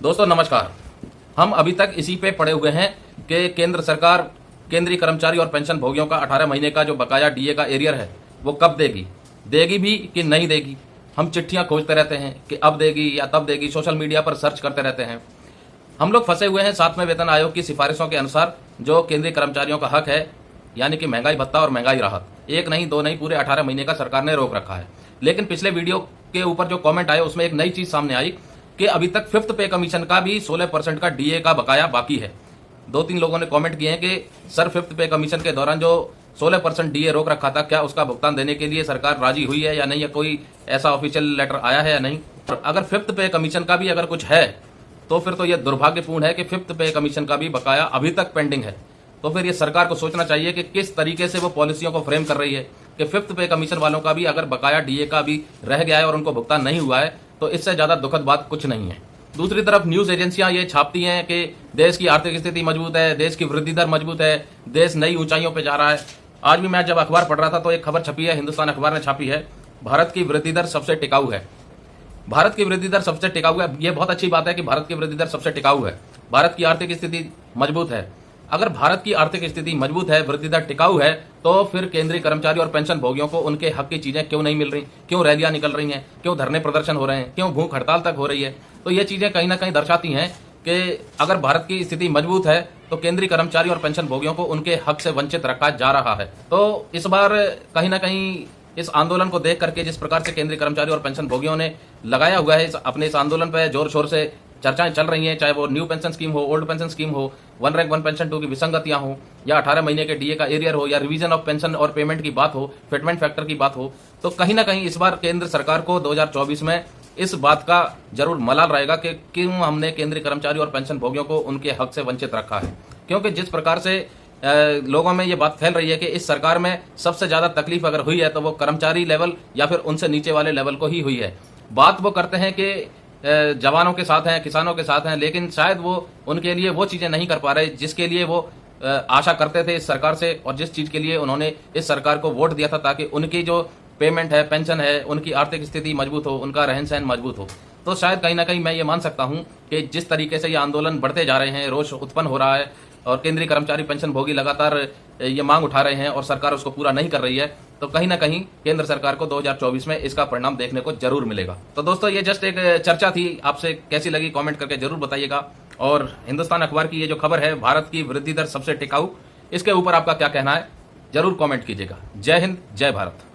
दोस्तों नमस्कार। हम अभी तक इसी पे पड़े हुए हैं कि केंद्र सरकार केंद्रीय कर्मचारी और पेंशन भोगियों का 18 महीने का जो बकाया डीए का एरियर है वो कब देगी भी कि नहीं देगी। हम चिट्ठियां खोजते रहते हैं कि अब देगी या तब देगी, सोशल मीडिया पर सर्च करते रहते हैं। हम लोग फंसे हुए हैं 7वें वेतन आयोग की सिफारिशों के अनुसार जो केंद्रीय कर्मचारियों का हक है, यानी कि महंगाई भत्ता और महंगाई राहत, एक नहीं दो नहीं पूरे 18 महीने का सरकार ने रोक रखा है। लेकिन पिछले वीडियो के ऊपर जो कमेंट आए उसमें एक नई चीज सामने आई कि अभी तक 5th पे कमीशन का भी 16% का डीए का बकाया बाकी है। 2-3 लोगों ने कमेंट किए हैं कि सर 5th पे कमीशन के दौरान जो 16% डीए रोक रखा था, क्या उसका भुगतान देने के लिए सरकार राजी हुई है या नहीं, या कोई ऐसा ऑफिशियल लेटर आया है या नहीं। अगर 5th पे कमीशन का भी अगर कुछ है तो फिर तो यह दुर्भाग्यपूर्ण है कि 5th पे कमीशन का भी बकाया अभी तक पेंडिंग है। तो फिर ये सरकार को सोचना चाहिए कि किस तरीके से वो पॉलिसियों को फ्रेम कर रही है कि 5th पे कमीशन वालों का भी अगर बकाया डीए का भी रह गया है और उनको भुगतान नहीं हुआ है तो इससे ज्यादा दुखद बात कुछ नहीं है। दूसरी तरफ न्यूज एजेंसियां ये छापती हैं कि देश की आर्थिक स्थिति मजबूत है, देश की वृद्धि दर मजबूत है, देश नई ऊंचाइयों पर जा रहा है। आज भी मैं जब अखबार पढ़ रहा था तो एक खबर छपी है, हिंदुस्तान अखबार ने छापी है, भारत की वृद्धि दर सबसे टिकाऊ है। भारत की वृद्धि दर सबसे टिकाऊ है। यह बहुत अच्छी बात है कि भारत की वृद्धि दर सबसे टिकाऊ है, भारत की आर्थिक स्थिति मजबूत है। अगर भारत की आर्थिक स्थिति मजबूत है, वृद्धि दर टिकाऊ है, तो फिर केंद्रीय कर्मचारी और पेंशन भोगियों को उनके हक की चीजें क्यों नहीं मिल रही, क्यों रैलियां निकल रही हैं, क्यों धरने प्रदर्शन हो रहे हैं, क्यों भूख हड़ताल तक हो रही है। तो ये चीजें कहीं ना कहीं दर्शाती हैं कि अगर भारत की स्थिति मजबूत है तो केंद्रीय कर्मचारी और पेंशन भोगियों को उनके हक से वंचित रखा जा रहा है। तो इस बार कहीं ना कहीं इस आंदोलन को देख करके जिस प्रकार से केंद्रीय कर्मचारी और पेंशन भोगियों ने लगाया हुआ है अपने इस आंदोलन पर जोर शोर से चर्चाएं चल रही हैं, चाहे वो न्यू पेंशन स्कीम हो, ओल्ड पेंशन स्कीम हो, 1 रैंक 1 पेंशन 2 की विसंगतियां हो, या 18 महीने के डीए का एरियर हो, या रिवीजन ऑफ पेंशन और पेमेंट की बात हो, फिटमेंट फैक्टर की बात हो, तो कहीं ना कहीं इस बार केंद्र सरकार को 2024 में इस बात का जरूर मलाल रहेगा कि क्यों हमने केंद्रीय कर्मचारी और पेंशन भोगियों को उनके हक से वंचित रखा है। क्योंकि जिस प्रकार से लोगों में ये बात फैल रही है कि इस सरकार में सबसे ज्यादा तकलीफ अगर हुई है तो वो कर्मचारी लेवल या फिर उनसे नीचे वाले लेवल को ही हुई है। बात वो करते हैं कि जवानों के साथ हैं, किसानों के साथ हैं, लेकिन शायद वो उनके लिए वो चीजें नहीं कर पा रहे जिसके लिए वो आशा करते थे इस सरकार से, और जिस चीज के लिए उन्होंने इस सरकार को वोट दिया था, ताकि उनकी जो पेमेंट है, पेंशन है, उनकी आर्थिक स्थिति मजबूत हो, उनका रहन सहन मजबूत हो। तो शायद कहीं ना कहीं मैं ये मान सकता हूं कि जिस तरीके से ये आंदोलन बढ़ते जा रहे हैं, रोष उत्पन्न हो रहा है और केंद्रीय कर्मचारी पेंशन भोगी लगातार ये मांग उठा रहे हैं और सरकार उसको पूरा नहीं कर रही है, तो कहीं ना कहीं केंद्र सरकार को 2024 में इसका परिणाम देखने को जरूर मिलेगा। तो दोस्तों ये जस्ट एक चर्चा थी, आपसे कैसी लगी कमेंट करके जरूर बताइएगा। और हिंदुस्तान अखबार की ये जो खबर है, भारत की वृद्धि दर सबसे टिकाऊ, इसके ऊपर आपका क्या कहना है जरूर कमेंट कीजिएगा। जय हिंद, जय भारत।